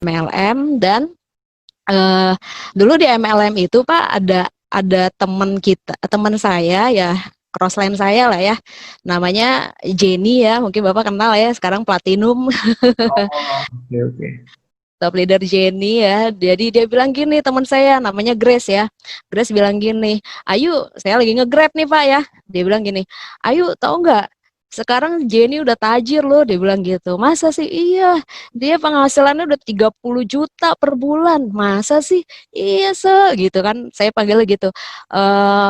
MLM dan dulu di MLM itu Pak ada teman saya ya, crossline saya lah ya, namanya Jenny ya, mungkin Bapak kenal ya, sekarang platinum. Oh, oke oke. Top leader Jenny ya. Jadi dia bilang gini, teman saya namanya Grace ya. Grace bilang gini, "Ayu, saya lagi nge-grab nih Pak ya." Dia bilang gini, "Ayu, tahu nggak? Sekarang Jenny udah tajir loh." Dia bilang gitu. "Masa sih?" "Iya, dia penghasilannya udah 30 juta per bulan." "Masa sih?" "Iya, gitu kan. Saya panggilnya gitu.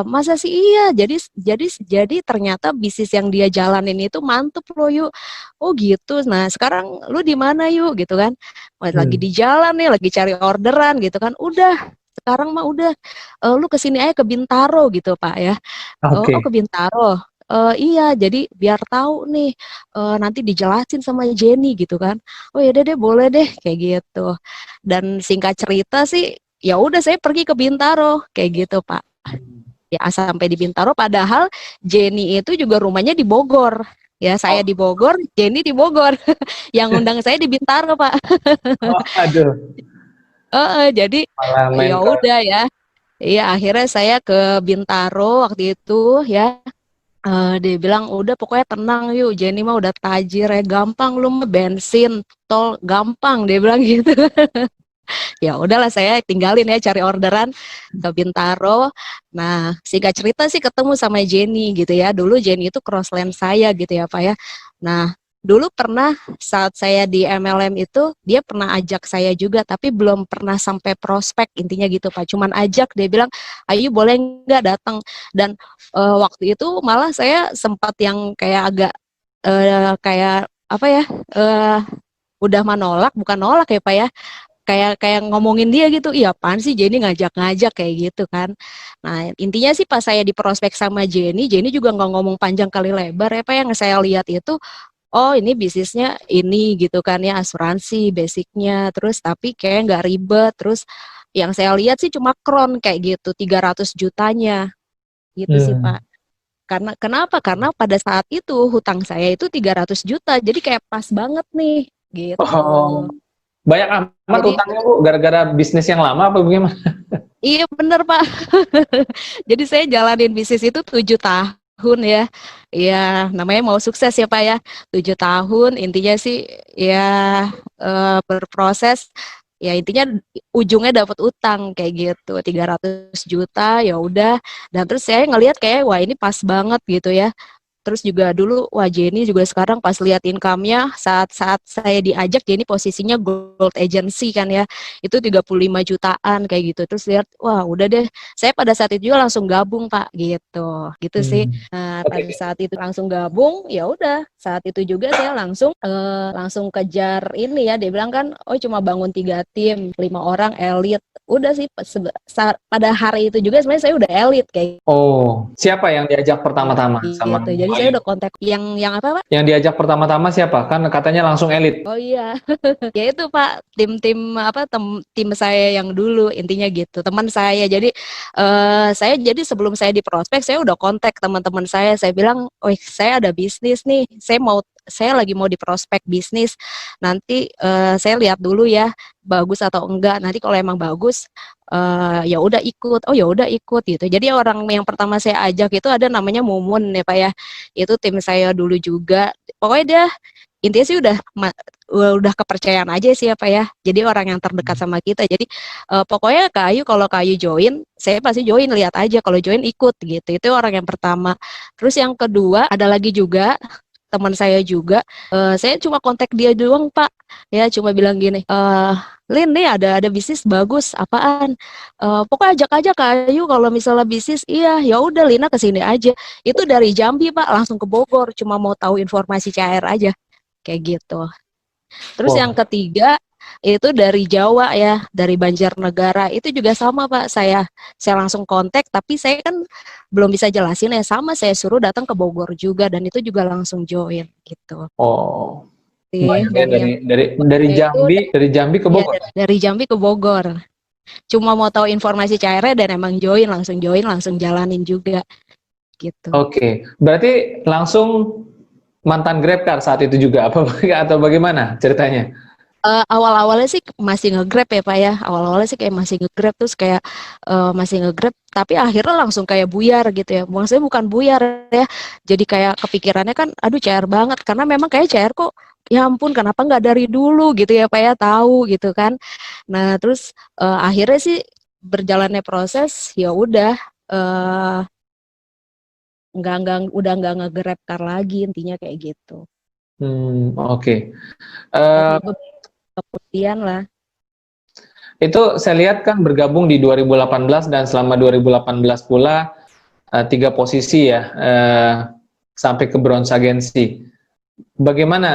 Masa sih?" "Iya." Jadi ternyata bisnis yang dia jalanin itu mantep loh, Yuk. "Oh gitu. Nah, sekarang lu di mana, Yuk?" Gitu kan. Lagi Hmm. di jalan nih, lagi cari orderan gitu kan. Udah, sekarang mah udah, lu kesini aja ke Bintaro gitu Pak ya. Oh, ke Oke. Bintaro. Iya, jadi biar tahu nih, nanti dijelasin sama Jenny gitu kan. Oh ya deh boleh deh kayak gitu. Dan singkat cerita sih, ya udah saya pergi ke Bintaro kayak gitu Pak. Ya sampai di Bintaro, padahal Jenny itu juga rumahnya di Bogor. Ya saya di Oh, Bogor, Jenny di Bogor. Yang undang saya di Bintaro Pak. oh, aduh, Jadi malah main ya ke. udah ya. Iya, akhirnya saya ke Bintaro waktu itu ya. Dia bilang udah pokoknya tenang yuk, Jenny mah udah tajir ya, gampang lu mah bensin tol gampang, dia bilang gitu. Ya udahlah saya tinggalin ya cari orderan ke Bintaro. Nah singkat cerita sih ketemu sama Jenny gitu ya. Dulu Jenny itu crossline saya gitu ya Pak ya. Nah dulu pernah saat saya di MLM itu dia pernah ajak saya juga, tapi belum pernah sampai prospek, intinya gitu Pak. Cuman ajak, dia bilang ayo boleh nggak datang. Dan waktu itu malah saya sempat yang kayak agak kayak apa ya, uh, udah menolak, bukan nolak ya Pak ya, kayak kayak ngomongin dia gitu, iya apaan sih Jenny ngajak-ngajak kayak gitu kan. Nah intinya sih pas saya di prospek sama Jenny, Jenny juga nggak ngomong panjang kali lebar ya Pak, yang saya lihat itu oh ini bisnisnya ini gitu kan ya, asuransi basicnya, terus tapi kayak nggak ribet, terus yang saya lihat sih cuma kron kayak gitu 300 jutanya gitu sih Pak. Hmm. Karena kenapa? Karena pada saat itu hutang saya itu 300 juta, jadi kayak pas banget nih gitu. Oh, banyak amat Jadi utangnya Bu, gara-gara bisnis yang lama apa bagaimana? iya bener Pak. Jadi saya jalanin bisnis itu 7 tahun ya. Ya namanya mau sukses ya Pak ya. 7 tahun intinya sih ya berproses. Ya intinya ujungnya dapat utang kayak gitu 300 juta ya udah. Dan terus saya ngelihat kayak wah ini pas banget gitu ya. Terus juga dulu, wah Jenny juga sekarang pas lihat income-nya, saat-saat saya diajak, Jenny posisinya gold agency kan ya, itu 35 jutaan kayak gitu. Terus lihat, wah udah deh, saya pada saat itu juga langsung gabung Pak, gitu sih. Hmm. Nah pada Oke. saat itu langsung gabung, ya udah, saat itu juga saya langsung kejar ini ya, dia bilang kan, oh cuma bangun 3 tim, 5 orang elit. Udah sih, pada hari itu juga sebenarnya saya udah elit kayak Oh, siapa yang diajak pertama-tama sama gitu. Bu Jadi saya Ayu? udah kontak yang apa Pak? Yang diajak pertama-tama siapa? Kan katanya langsung elit. Oh iya, ya itu Pak, tim-tim apa tim saya yang dulu intinya gitu, teman saya. Jadi saya jadi sebelum saya di prospek, saya udah kontak teman-teman saya bilang, "Oh, saya ada bisnis nih. Saya lagi mau di prospek bisnis. Nanti saya lihat dulu ya, bagus atau enggak. Nanti kalau emang bagus ya udah ikut." Oh ya udah ikut gitu. Jadi orang yang pertama saya ajak itu ada namanya Mumun ya Pak ya. Itu tim saya dulu juga. Pokoknya dia intinya sih udah kepercayaan aja sih apa ya. Jadi orang yang terdekat sama kita. Jadi pokoknya kalau Kayu join, saya pasti join, lihat aja kalau join ikut gitu. Itu orang yang pertama. Terus yang kedua ada lagi juga teman saya juga, saya cuma kontak dia doang Pak, ya cuma bilang gini, Lin nih ada bisnis bagus, apaan? Pokoknya ajak aja Kayu kalau misalnya bisnis, iya ya udah Lina kesini aja. Itu dari Jambi Pak, langsung ke Bogor, cuma mau tahu informasi CR aja kayak gitu. Terus yang Wah, ketiga itu dari Jawa ya, dari Banjarnegara. Itu juga sama Pak, saya langsung kontak, tapi saya kan belum bisa jelasin ya, sama saya suruh datang ke Bogor juga dan itu juga langsung join gitu. oh, Sih. banyak ya Dan yang itu Dari Jambi ke ya Bogor. dari Jambi ke Bogor. Cuma mau tahu informasi CR dan emang join, langsung jalanin juga gitu. Oke, berarti langsung mantan GrabCar saat itu juga apa atau bagaimana ceritanya? Awal-awalnya sih masih nge-Grab ya Pak ya. Awal-awalnya sih kayak masih nge-Grab terus kayak masih nge-Grab tapi akhirnya langsung kayak buyar gitu ya. Maksudnya bukan buyar ya. Jadi kayak kepikirannya kan aduh CR banget karena memang kayak CR kok ya ampun kenapa nggak dari dulu gitu ya Pak ya tahu gitu kan. Nah, terus akhirnya sih berjalannya proses ya udah eh nggak udah nggak nge-Grab car lagi intinya kayak gitu. Oke. Dari Eh, beberapa kemudian lah. itu saya lihat kan bergabung di 2018 dan selama 2018 pula 3 posisi ya, sampai ke bronze agensi. Bagaimana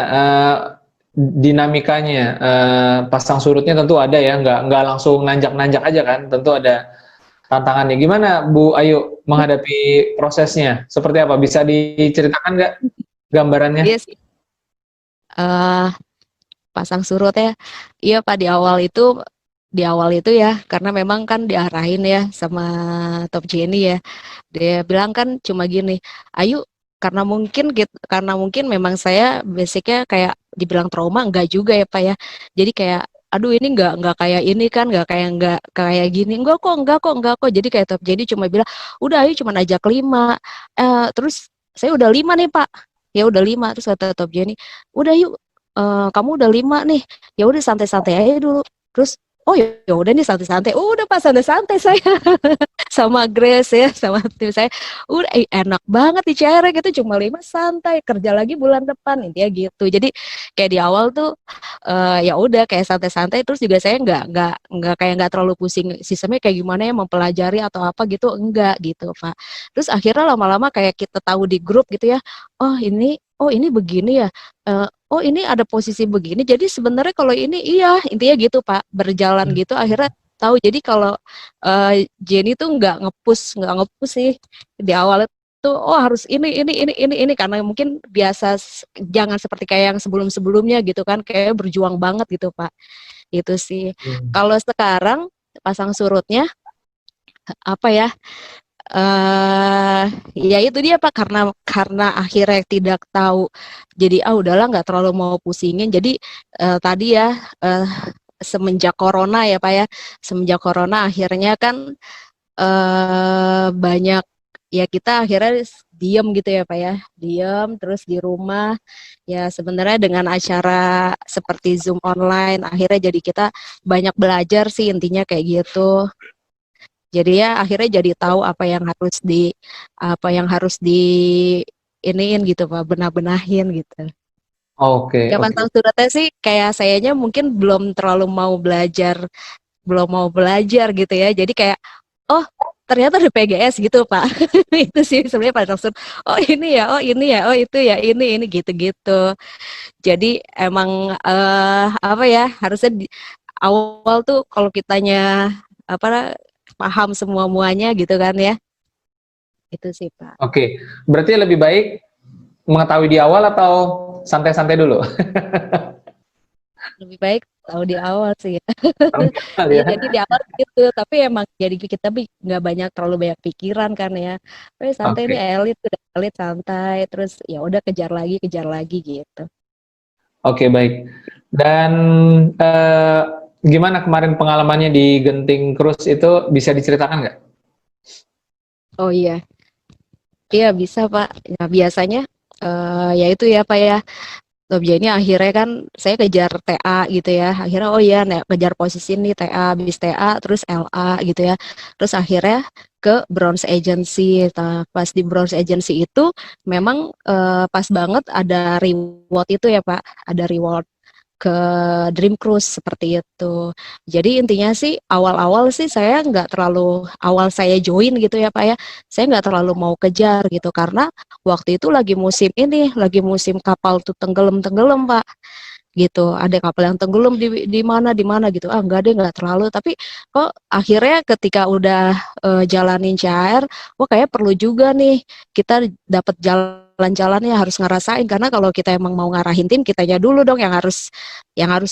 dinamikanya? Pasang surutnya tentu ada ya, nggak langsung nanjak-nanjak aja kan, tentu ada tantangannya. Gimana Bu Ayu menghadapi prosesnya? Seperti apa? Bisa diceritakan nggak gambarannya? Iya sih. eh Pasang surut ya. Iya Pak di awal itu ya karena memang kan diarahin ya sama Top Jenny ya. Dia bilang kan cuma gini, "Ayo karena mungkin memang saya basicnya kayak dibilang trauma enggak juga ya Pak ya. Jadi kayak aduh ini enggak kayak ini kan enggak kayak gini enggak kok jadi kayak Top Jenny cuma bilang udah ayo cuma ajak 5 terus saya udah 5 nih Pak ya udah 5 terus kata Top Jenny udah yuk kamu udah 5 nih ya udah santai-santai aja dulu terus oh ya udah nih santai-santai udah Pak santai-santai saya sama Grace ya sama tim saya udah enak banget di CR gitu cuma 5 santai kerja lagi bulan depan intinya gitu jadi kayak di awal tuh ya udah kayak santai-santai terus juga saya nggak kayak nggak terlalu pusing sistemnya kayak gimana ya mempelajari atau apa gitu enggak gitu Pak terus akhirnya lama-lama kayak kita tahu di grup gitu ya oh ini begini ya oh ini ada posisi begini jadi sebenarnya kalau ini iya intinya gitu Pak berjalan gitu akhirnya tahu jadi kalau Jenny tuh nggak ngepus sih di awal itu oh harus ini karena mungkin biasa jangan seperti kayak yang sebelum-sebelumnya gitu kan kayak berjuang banget gitu Pak itu sih Hmm. kalau sekarang pasang surutnya apa ya eh ya itu dia Pak karena akhirnya tidak tahu jadi udahlah nggak terlalu mau pusingin jadi tadi ya eh, semenjak corona ya Pak ya semenjak corona akhirnya kan banyak ya kita akhirnya diem gitu ya Pak ya diem terus di rumah ya sebenarnya dengan acara seperti Zoom online akhirnya jadi kita banyak belajar sih intinya kayak gitu jadi ya akhirnya jadi tahu apa yang harus di iniin gitu Pak benah-benahin gitu Oke, ya oke. pasang surutnya sih kayak sayanya mungkin belum mau belajar gitu ya. Jadi kayak oh ternyata di PGS gitu Pak. Itu sih sebenarnya pada langsung oh itu ya ini gitu-gitu. Jadi emang apa ya harusnya di awal tuh kalau kitanya apa paham semua muanya gitu kan ya. Itu sih Pak. Oke, berarti lebih baik mengetahui di awal atau santai-santai dulu? Lebih baik tahu di awal sih ya. Tahu di awal Iya ya. jadi di awal gitu, tapi emang jadi kita nggak terlalu banyak pikiran kan ya. Santai nih Oke, elit udah elit santai, terus ya udah kejar lagi gitu. oke baik. Dan eh, gimana kemarin pengalamannya di Genting Cruise itu bisa diceritakan nggak? Oh iya bisa Pak. Ya biasanya ya itu ya Pak ya. Objeknya akhirnya kan saya kejar TA gitu ya. Akhirnya oh iya kejar posisi nih TA, habis TA terus LA gitu ya. Terus akhirnya ke Bronze Agency. Nah, pas di Bronze Agency itu memang pas banget ada reward itu ya Pak. Ada reward ke Dream Cruise seperti itu. Jadi intinya sih awal-awal sih saya nggak terlalu awal saya join gitu ya Pak ya. Saya nggak terlalu mau kejar gitu karena waktu itu lagi musim kapal tuh tenggelam-tenggelam Pak gitu ada kapal yang tenggelam di mana gitu enggak deh nggak terlalu tapi kok akhirnya ketika udah jalanin CR wah kayak perlu juga nih kita dapat jalan-jalannya harus ngerasain karena kalau kita emang mau ngarahin tim kitanya dulu dong yang harus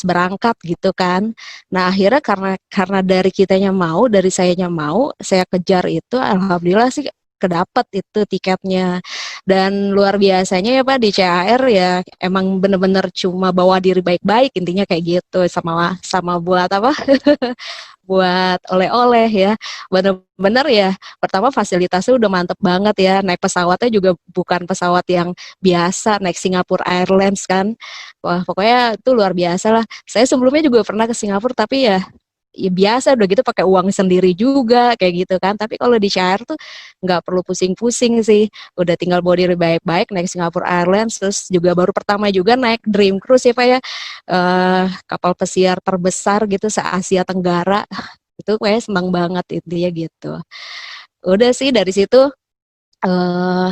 berangkat gitu kan nah akhirnya karena dari sayanya mau saya kejar itu alhamdulillah sih kedapat itu tiketnya Dan luar biasanya ya Pak di CAR ya emang bener-bener cuma bawa diri baik-baik intinya kayak gitu sama sama buat apa buat oleh-oleh ya. Bener-bener ya, pertama fasilitasnya udah mantep banget ya. Naik pesawatnya juga bukan pesawat yang biasa, naik Singapore Airlines kan. Wah, pokoknya itu luar biasa lah. Saya sebelumnya juga pernah ke Singapura, tapi ya biasa udah gitu pakai uang sendiri juga kayak gitu kan. Tapi kalau di Shire tuh nggak perlu pusing-pusing sih, udah tinggal bawa diri baik-baik naik Singapore Airlines. Terus juga baru pertama juga naik Dream Cruise ya Pak ya, kapal pesiar terbesar gitu se Asia Tenggara. Itu kayak senang banget intinya gitu. Udah sih dari situ eh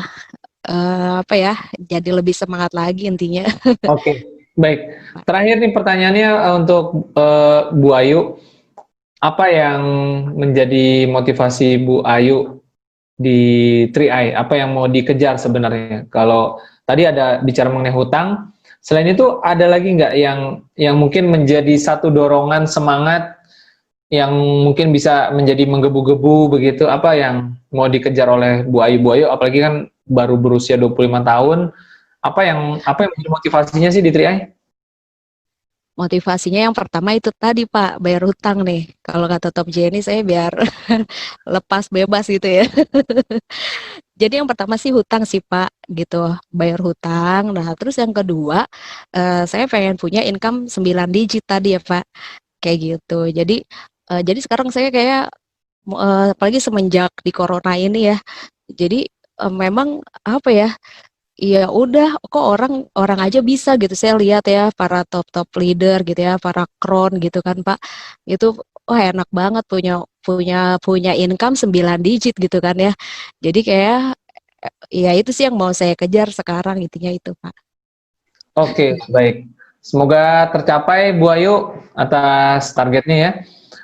apa ya, jadi lebih semangat lagi intinya. Oke, baik. Terakhir nih pertanyaannya untuk Bu Ayu, apa yang menjadi motivasi Bu Ayu di 3i? Apa yang mau dikejar sebenarnya? Kalau tadi ada bicara mengenai hutang, selain itu ada lagi nggak yang mungkin menjadi satu dorongan semangat yang mungkin bisa menjadi menggebu-gebu begitu? Apa yang mau dikejar oleh Bu Ayu? Bu Ayu apalagi kan baru berusia 25 tahun. Apa yang menjadi motivasinya sih di 3i? Motivasinya yang pertama itu tadi Pak, bayar hutang nih. Kalau kata Top Jenny saya biar lepas bebas gitu ya. Jadi yang pertama sih hutang sih Pak, gitu, bayar hutang. Nah terus yang kedua, saya pengen punya income 9 digit tadi ya Pak, kayak gitu. Jadi sekarang saya kayak, apalagi semenjak di corona ini ya, jadi memang apa ya, iya udah kok orang orang aja bisa gitu saya lihat ya para top-top leader gitu ya, para kron gitu kan Pak. Itu wah enak banget punya punya punya income 9 digit gitu kan ya. Jadi kayak ya itu sih yang mau saya kejar sekarang intinya itu Pak. Oke, baik. Semoga tercapai Bu Ayu atas targetnya ya.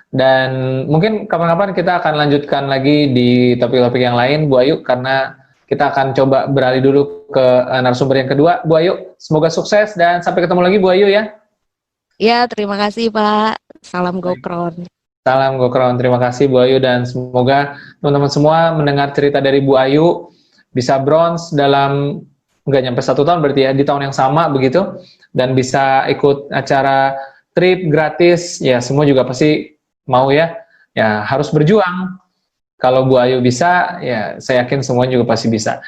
Dan mungkin kapan-kapan kita akan lanjutkan lagi di topik-topik yang lain Bu Ayu, karena kita akan coba beralih dulu ke narasumber yang kedua. Bu Ayu, semoga sukses dan sampai ketemu lagi Bu Ayu ya. Ya terima kasih Pak. Salam Baik. GoKron. Salam Gokron, terima kasih Bu Ayu, dan semoga teman-teman semua mendengar cerita dari Bu Ayu bisa bronze dalam nggak nyampe 1 tahun berarti ya, di tahun yang sama begitu, dan bisa ikut acara trip gratis ya. Semua juga pasti mau ya, ya harus berjuang. Kalau Bu Ayu bisa ya, saya yakin semuanya juga pasti bisa.